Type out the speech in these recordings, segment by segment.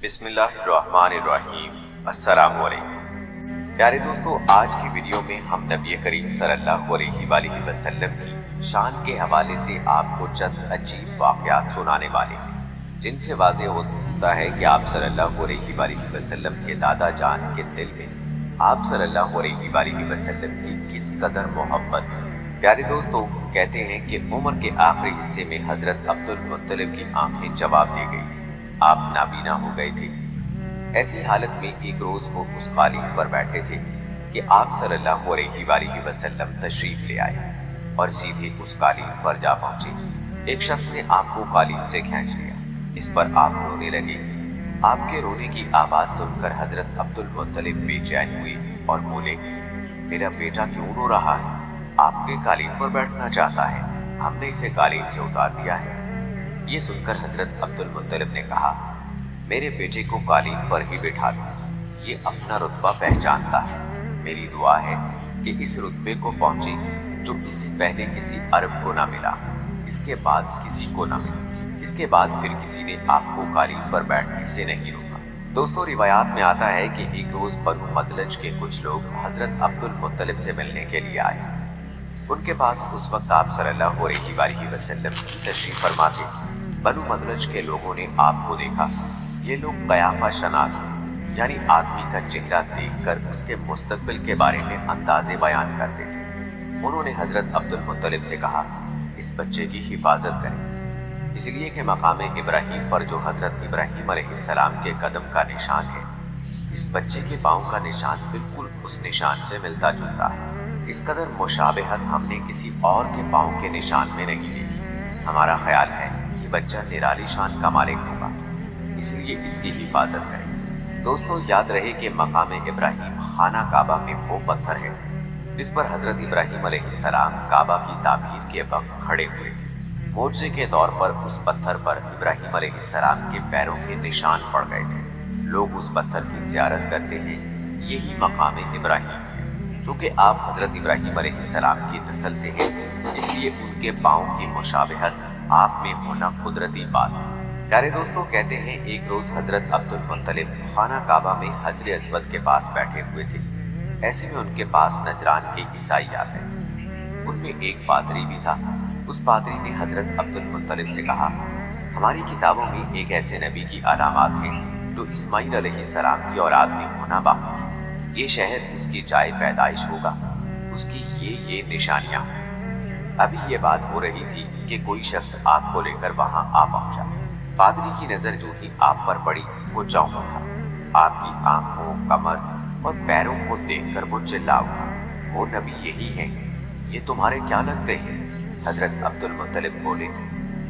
बिस्मिल्लाहिर्रहमानिर्रहीम। अस्सलाम वालेकुम। प्यारे दोस्तों, आज की वीडियो में हम नबी करीम सल्लल्लाहु अलैहि वसल्लम की शान के हवाले से आपको चंद अजीब वाक़यात सुनाने वाले हैं, जिनसे वाज़ेह होता है कि आप सल्लल्लाहु अलैहि वसल्लम के दादा जान के दिल में आप सल्लल्लाहु अलैहि वसल्लम की किस कदर मोहब्बत है। प्यारे दोस्तों, कहते हैं कि उम्र के आखिरी हिस्से में हजरत अब्दुल मुत्तलिब की आंखें जवाब दे गई थी, आप नाबीना हो गए थे। ऐसी हालत में एक रोज वो उस कालीन पर बैठे थे कि आप सल्लल्लाहु अलैहि वसल्लम तशरीफ ले आए और सीधे उस कालीन पर जा पहुंचे। एक शख्स ने आपको कालीन से खींच लिया, इस पर आप रोने लगे। आपके रोने की आवाज सुनकर हजरत अब्दुल मुत्तलिब बेचैन हुए और बोले, मेरा बेटा क्यों रो रहा है? आपके कालीन पर बैठना चाहता है, हमने इसे कालीन से उतार दिया है। ये सुनकर हजरत अब्दुल मुत्तलिब ने कहा, मेरे बेटे को कालीन पर ही बिठा दो, ये अपना रुतबा पहचानता है। मेरी दुआ है कि इस रुतबे को पहुंचे जो इससे पहले किसी अरब को ना मिला, इसके बाद किसी को ना मिला, इसके बाद फिर किसी ने आपको कालीन पर बैठने से नहीं रोका। दोस्तों, रिवायात में आता है कि एक रोज बनु मदलज के कुछ लोग हजरत अब्दुल मुत्तलिब से मिलने के लिए आए। उनके पास उस वक्त आप सल्लल्लाहु अलैहि वसल्लम की तशरीफ फरमा थे। बनु मदलज के लोगों ने आपको देखा। ये लोग कयाफा शनास हैं, यानी आदमी का चेहरा देखकर उसके मुस्तकबिल के बारे में अंदाजे बयान करते थे। उन्होंने हजरत अब्दुल मुत्तलिब से कहा, इस बच्चे की हिफाजत करें, इसलिए कि मकाम इब्राहिम पर जो हजरत इब्राहिम अलैहिस्सलाम के कदम का निशान है, इस बच्चे के पाँव का निशान बिल्कुल उस निशान से मिलता जुलता है। इस कदर मुशाबहत हमने किसी और के पाँव के निशान में नहीं देखी। हमारा ख्याल है कि बच्चा निराली शान का मालिक होगा, इसलिए इसकी हिफाजत करें। दोस्तों, याद रहे कि मकाम इब्राहिम खाना काबा में वो पत्थर है जिस पर हजरत इब्राहिम अलैहिस्सलाम काबा की तामीर के वक्त खड़े हुए। मोर्चे के तौर पर उस पत्थर पर इब्राहिम अलैहिस्सलाम के पैरों के निशान पड़ गए थे। लोग उस पत्थर की ज़ियारत करते हैं, यही मकाम इब्राहिम है। क्योंकि आप हजरत इब्राहिम अलैहिस्सलाम की नस्ल से हैं, इसलिए उनके पाँव की मुशाबहत आप में होना कुदरती बात है। प्यारे दोस्तों, कहते हैं एक रोज हजरत अब्दुल मुत्तलिब खाना काबा में हजर अस्वद के पास बैठे हुए थे। ऐसे में उनके पास नजरान के ईसाई आ गए। उनमें एक पादरी भी था। उस पादरी ने हजरत अब्दुल मुत्तलिब से कहा, हमारी किताबों में एक ऐसे नबी की अलामत है जो इस्माइल अलैहिस्सलाम की औलाद में होना बाकी है। ये शहर उसकी जाए पैदाइश होगा, उसकी ये निशानियां हैं। अभी ये बात हो रही थी कि कोई शख्स आपको लेकर वहां आ पहुंचा। पादरी की नजर जो ही आप पर पड़ी, वो चौंक उठा। आपकी आंखों, कमर और पैरों को देखकर वो चिल्ला उठा, वो नबी यही है, ये तुम्हारे क्या लगते हैं? हजरत अब्दुल मुत्तलिब बोले,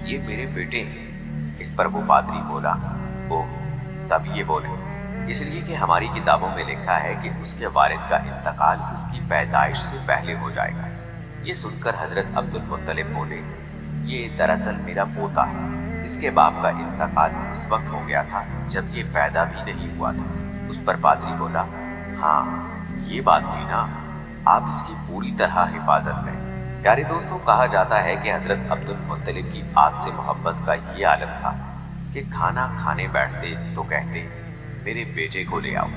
ये मेरे बेटे हैं। इस पर वो पादरी बोला, ओ, तब ये बोले, इसलिए कि हमारी किताबों में लिखा है कि उसके वालिद का इंतकाल उसकी पैदाइश से पहले हो जाएगा। ये सुनकर हजरत अब्दुल मुत्तलिब बोले, ये दरअसल मेरा पोता है, इसके बाप का इंतकाल उस वक्त हो गया था जब ये पैदा भी नहीं हुआ था। उस पर पादरी बोला, हाँ, ये बात हुई ना, आप इसकी पूरी तरह हिफाजत करें। प्यारे दोस्तों, कहा जाता है कि हजरत अब्दुल मुत्तलिब की आपसे मोहब्बत का ये आलम था कि खाना खाने बैठते तो कहते, मेरे बेटे को ले आओ।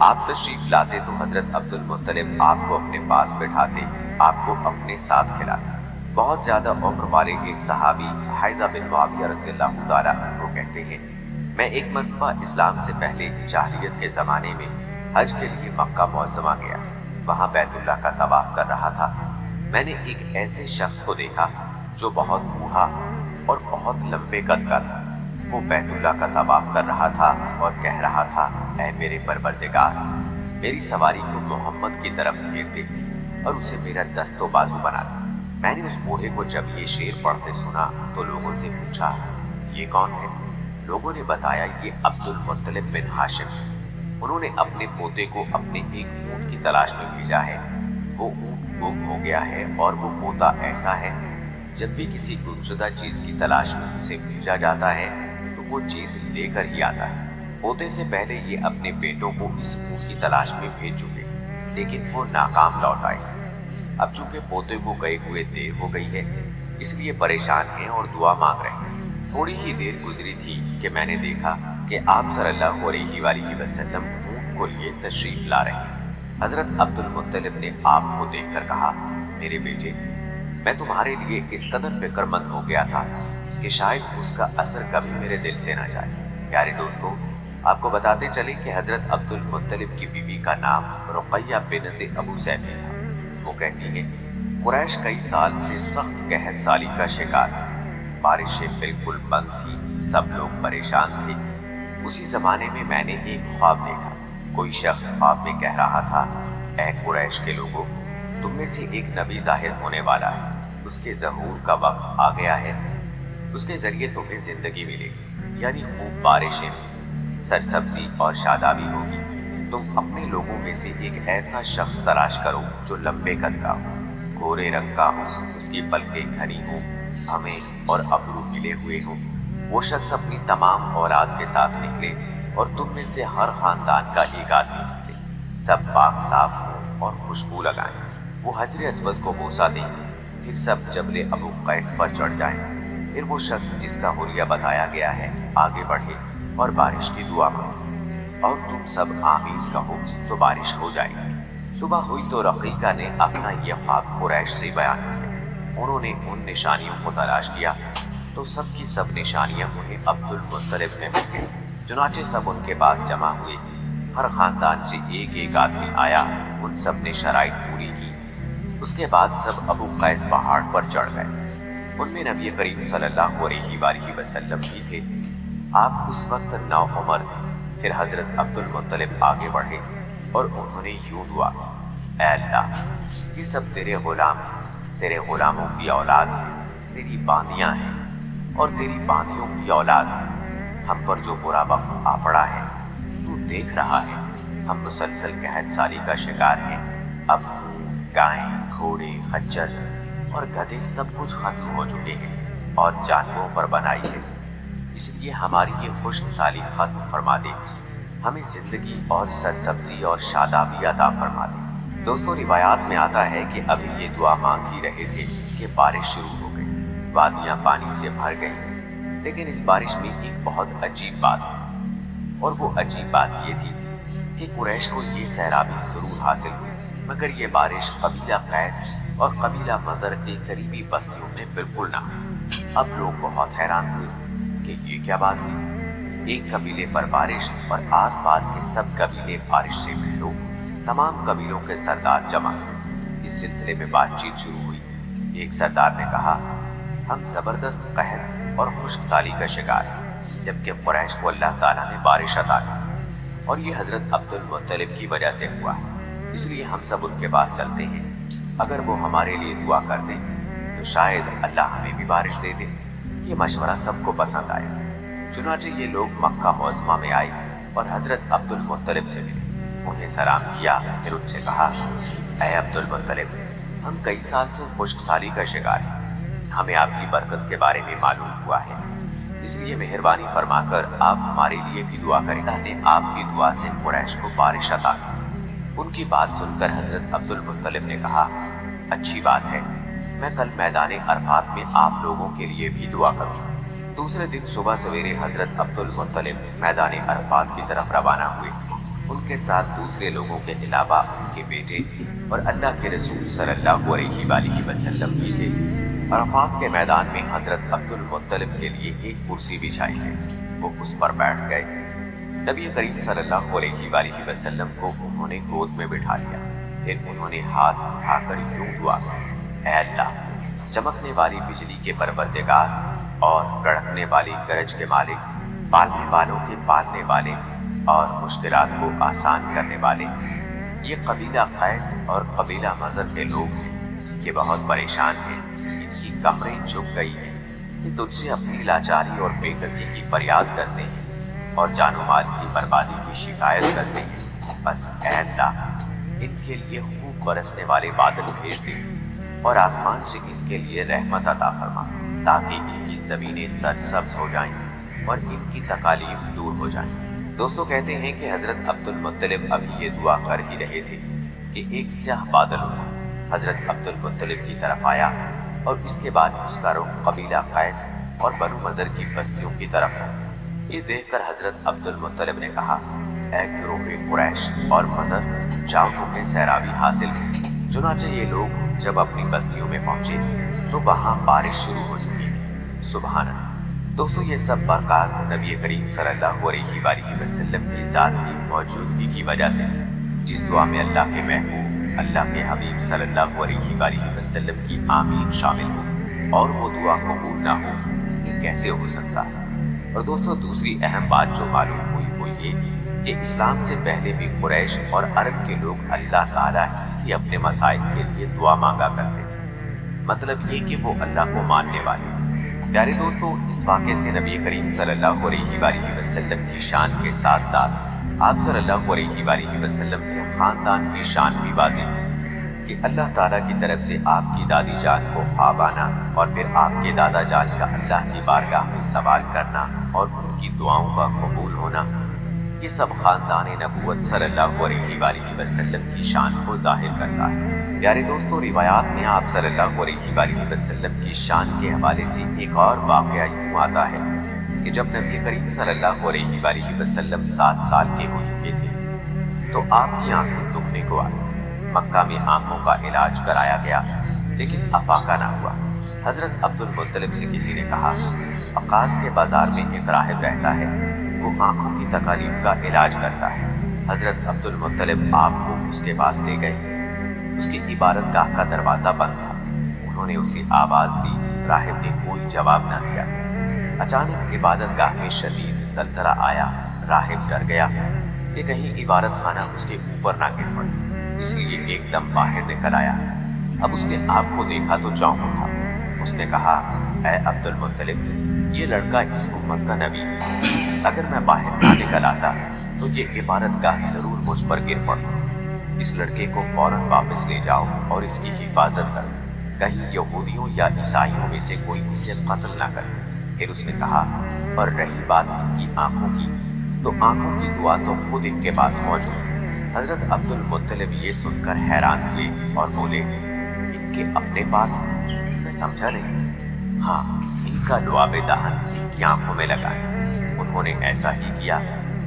आप तशरीफ लाते तो हजरत अब्दुल मुत्तलिब आपको अपने पास बैठाते, आपको अपने साथ खिलाते। बहुत ज्यादा उम्र वाले एक सहाबी हाइदा बिन मुआविया रज़ियल्लाहु ताला अन्हु कहते हैं, मैं एक मरतबा इस्लाम से पहले जाहिलियत के ज़माने में हज के लिए मक्का मुअज़्ज़मा गया। वहाँ बैतुल्लाह का तवाफ कर रहा था। मैंने एक ऐसे शख्स को देखा जो बहुत बूढ़ा और बहुत लंबे कद का था। वो बैतुल्लाह का तवाफ कर रहा था और कह रहा था, ऐ मेरे परवरदिगार, मेरी सवारी को मोहम्मद की तरफ फेर दे और उसे मेरा दस्तो बाजू बना दे। मैंने उस बूढ़े को जब ये शेर पढ़ते सुना तो लोगों से पूछा, ये कौन है? लोगों ने बताया, ये अब्दुल मुत्तलिब बिन हाशिम है। उन्होंने अपने पोते को अपने एक ऊंट की तलाश में भेजा है। वो ऊंट गुम हो गया है और वो पोता ऐसा है, जब भी किसी गुमशुदा चीज की तलाश में उसे भेजा जाता है तो वो चीज लेकर ही आता है। पोते से पहले ये अपने बेटों को इस ऊंट की तलाश में भेज चुके, लेकिन वो नाकाम लौट आए। अब चूंकि पोते को गए हुए देर हो गई है, इसलिए परेशान हैं और दुआ मांग रहे हैं। थोड़ी ही देर गुजरी थी कि मैंने देखा کہ آپ सल्लल्लाहु अलैहि वसल्लम ऊंट को लिए तशरीफ ला रहे हैं। हजरत अब्दुल मुत्तलिब ने आपको देखकर कहा, मेरे बेटे, मैं तुम्हारे लिए इस कदर फिक्रमंद हो गया था कि शायद उसका असर कभी मेरे दिल से ना जाए। प्यारे दोस्तों, आपको बताते चले कि हजरत अब्दुल मुत्तलिब की बीवी का नाम रुकैया बिन्त अबू सैफी था। वो कहती है, कुरैश कई साल से सख्त कहत साली का शिकार था। बारिशें बिल्कुल बंद थी, सब लोग परेशान थे। उसी जमाने में मैंने एक ख्वाब देखा। कोई शख्स ख्वाब में कह रहा था, ऐ कुरैश के लोगों, तुम में से एक नबी जाहिर होने वाला है, उसके ज़हूर का वक्त आ गया है, उसके जरिए तुम्हें जिंदगी मिलेगी, यानी खूब बारिशें, सरसब्जी और शादाबी होगी। तुम अपने लोगों में से एक ऐसा शख्स तलाश करो जो लंबे कद का हो, गोरे रंग का हो, उसकी पलकें घनी हो, हमें और अबरू मिले हुए हो। वो शख्स अपनी तमाम औलाद के साथ निकले और तुम में से हर खानदान का एक आदमी निकले, सब पाक साफ हो और खुशबू लगाएं। वो हजर अस्वद को बोसा दें, फिर सब जबले अबू कैस पर चढ़ जाएं। फिर वो शख्स जिसका हुलिया बताया गया है आगे बढ़े और बारिश की दुआ मांगे, और तुम सब आमीन कहो तो बारिश हो जाएगी। सुबह हुई तो रकीका ने अपना यह ख्वाब कुरैश से बयान किया। उन्होंने उन निशानियों को तलाश किया तो सब की सब निशानियां उन्हें अब्दुल मुत्तलिब में मिल गई। चुनाचे सब उनके पास जमा हुए। हर खानदान से एक एक आदमी आया, उन सब ने शराइत पूरी की। उसके बाद सब अबू कैस पहाड़ पर चढ़ गए। उनमें नबी करीम सल्लल्लाहु अलैहि वसल्लम भी थे। आप उस वक्त नौउम्र थे। फिर हजरत अब्दुल मुत्तलिब आगे बढ़े और उन्होंने यूं दुआ की, ऐ अल्लाह, ये सब तेरे गुलाम हैं, तेरे गुलामों की औलाद है, तेरी बांदियां हैं और तेरी बांदियों की औलाद है। हम पर जो बुरा वक्त आ पड़ा है तू देख रहा है। हम मुसलसल कहत साली का शिकार हैं। अब गायें, घोड़े, खच्चर और गधे सब कुछ खत्म हो चुके हैं और जानवरों पर बनाई है। इसलिए हमारी ये खुश्क साली खत्म फरमा दे, हमें जिंदगी और सरसब्जी और शादाबी अता फरमा दे। दोस्तों, रिवायात में आता है कि अभी ये दुआ मांग ही रहे थे कि बारिश शुरू हो गई। वादियां पानी से भर गईं। लेकिन इस बारिश में एक बहुत अजीब बात हुई, और वो अजीब बात ये थी कि कुरैश को ये सैराबी सुरूर हासिल हुई, मगर ये बारिश कबीला कैस और कबीला मजर के करीबी बस्तियों में बिल्कुल ना हुई। अब लोग बहुत हैरान हुए कि ये क्या बात हुई। एक कबीले पर बारिश और आसपास के सब कबीले बारिश से भिड़ो। तमाम कबीलों के सरदार जमा हुए। इस सिलसिले में बातचीत शुरू हुई। एक सरदार ने कहा, हम जबरदस्त कहर और खुश्क साली का शिकार हैं, जबकि कुरैश को अल्लाह ताला ने बारिश अता की और ये हजरत अब्दुल मुत्तलिब की वजह से हुआ है। इसलिए हम सब उनके पास चलते हैं। अगर वो हमारे लिए दुआ कर दें तो शायद अल्लाह हमें भी बारिश दे दे। ये मशवरा सबको पसंद आया। चुनाचे ये लोग मक्का मौज़मा में आए और हजरत अब्दुल मुत्तलिब से मिले। उन्हें सलाम किया, फिर उनसे कहा, ऐ अब्दुल मुत्तलिब, हम कई साल से खुश्क साली का शिकार हैं। हमें आपकी बरकत के बारे में मालूम हुआ है, इसलिए मेहरबानी फरमाकर आप हमारे लिए भी दुआ करें ताकि आपकी दुआ से कुरैश को बारिश अता की। उनकी बात सुनकर हजरत अब्दुल मुत्तलिब ने कहा, अच्छी बात है, मैं कल मैदान अरफात में आप लोगों के लिए भी दुआ करूँगा। दूसरे दिन सुबह सवेरे हजरत अब्दुल मुत्तलिब मैदान अरफात की तरफ रवाना हुए। उनके साथ दूसरे लोगों के अलावा उनके बेटे और अल्लाह के रसूल सल्लल्लाहु अलैहि वसल्लम भी थे। अरफात के मैदान में हजरत अब्दुल मुत्तलिब के लिए एक कुर्सी बिछाई है। वो उस पर बैठ गए। नबी करीम सल्लल्लाहु अलैहि वसल्लम को उन्होंने गोद में बिठा लिया। फिर उन्होंने हाथ उठाकर यूं दुआ की, ऐ अल्लाह, चमकने वाली बिजली के परवरदिगार और कड़कने वाली गरज के मालिक, पालने वालों के पालने वाले और मुश्किलात को आसान करने वाले, ये कबीला कैस और कबीला मजर के लोग हैं। ये बहुत परेशान हैं, इनकी कमरें झुक गई हैं। ये तुझसे अपनी लाचारी और बेकसी की फरियाद करते हैं और जानो माल की बर्बादी की शिकायत करते हैं। बस ऐ अल्लाह, इनके लिए खूब बरसने वाले बादल भेज दे और आसमान से इनके लिए रहमत अता फरमा, ताकि इनकी ज़मीनें सरसब्ज हो जाएं और इनकी तकालीफ दूर हो जाएं। दोस्तों, कहते हैं कि हजरत अब्दुल मुत्तलिब अभी ये दुआ कर ही रहे थे कि एक स्याह बादल उठा, हजरत अब्दुल मुत्तलिब की तरफ आया और इसके बाद उसका रुख कबीला कैस और बनु मजर की बस्तियों की तरफ हो। ये देखकर हजरत अब्दुल मुत्तलिब ने कहा, ऐ गिरोहे कुरैश और मजर, जाओ तुम्हें सैरावी हासिल हुई। चुनांचे ये लोग जब अपनी बस्तियों में पहुंचे तो वहां बारिश शुरू हो चुकी थी। सुभान अल्लाह। दोस्तों ये सब बरकत नबी करीम सल्लल्लाहु अलैहि वसल्लम की जात की मौजूदगी की वजह से थी। जिस दुआ में अल्लाह के महबूब अल्लाह के हबीब सल्लल्लाहु अलैहि वसल्लम की आमीन शामिल हो और वो दुआ कबूल ना हो, ये कैसे हो सकता है। और दोस्तों दूसरी अहम बात जो मालूम हुई वो ये कि इस्लाम से पहले भी कुरैश और अरब के लोग अल्लाह ताला ही से अपने मसाइल के लिए दुआ मांगा करते थे। मतलब ये कि वो अल्लाह को मानने वाले। प्यारे दोस्तों इस वाक़े से नबी करीम सल्लल्लाहु अलैहि वसल्लम की शान के साथ साथ आप सल्लल्लाहु अलैहि वसल्लम के ख़ानदान की शान भी वाज़ेह है कि अल्लाह ताला की तरफ से आपकी दादी जान को ख्वाब आना और फिर आपके दादा जान का अल्लाह की बारगाह में सवाल करना और उनकी दुआओं का कबूल होना, ये सब ख़ानदान नबूवत सल्लल्लाहु अलैहि वसल्लम की शान को ज़ाहिर करता है। प्यारे दोस्तों रिवायात में आप सल्लल्लाहु अलैहि वसल्लम की शान के हवाले से एक और वाक़या यूँ आता है कि जब नबी करीम सल्लल्लाहु अलैहि वसल्लम 7 साल के हो चुके थे तो आपकी आंखें दुखने को आई। मक्का में आंखों का इलाज कराया गया लेकिन अफाका ना हुआ। हजरत अब्दुल मुत्तलिब से किसी ने कहा, अक्कास के बाजार में एक राहिब रहता है, वो आंखों की तकलीफ का इलाज करता है। हजरत अब्दुल मुत्तलिब आपको उसके पास ले गए। उसकी इबादत गाह का दरवाज़ा बंद था। उन्होंने उसे आवाज़ दी, राहिब ने कोई जवाब न दिया। अचानक इबादत गाह में शदीद ज़लज़ला आया। राहिब डर गया कि कहीं इबादत खाना उसके ऊपर ना गिर पड़े, इसलिए एकदम बाहर निकल आया। अब उसने आपको देखा तो चौंक उठा। उसने कहा, ऐ अब्दुल मुत्तलिब, ये लड़का इस उम्मत का नबी है। अगर मैं बाहर ना निकल आता तो ये इबादत गाह जरूर मुझ पर गिर पड़ता। इस लड़के को फौरन वापस ले जाओ और इसकी हिफाजत करो, कहीं यहूदियों या ईसाइयों में से कोई इसे कत्ल ना करे। फिर उसने कहा, और रही बात इनकी आंखों की, तो आंखों की दुआ तो खुद इनके पास मौजूद है। हजरत अब्दुल मुत्तलिब ये सुनकर हैरान हुए और बोले, इनके अपने पास? मैं समझा नहीं। हाँ, इनका लुआबे दहन इनकी आंखों में लगाया। उन्होंने ऐसा ही किया,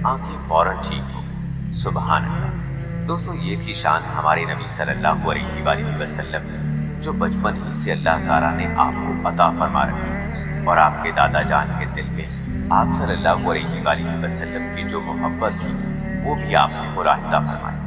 आंखें फौरन ठीक हो गई। सुभान अल्लाह। दोस्तों ये थी शान हमारे नबी सल्लल्लाहु अलैहि वसल्लम जो बचपन ही से अल्लाह ताला ने आपको अता फरमा रखी और आपके दादा जान के दिल में आप सल्लल्लाहु अलैहि वसल्लम की जो मोहब्बत थी वो भी आपने मुलाहिजा फरमाई।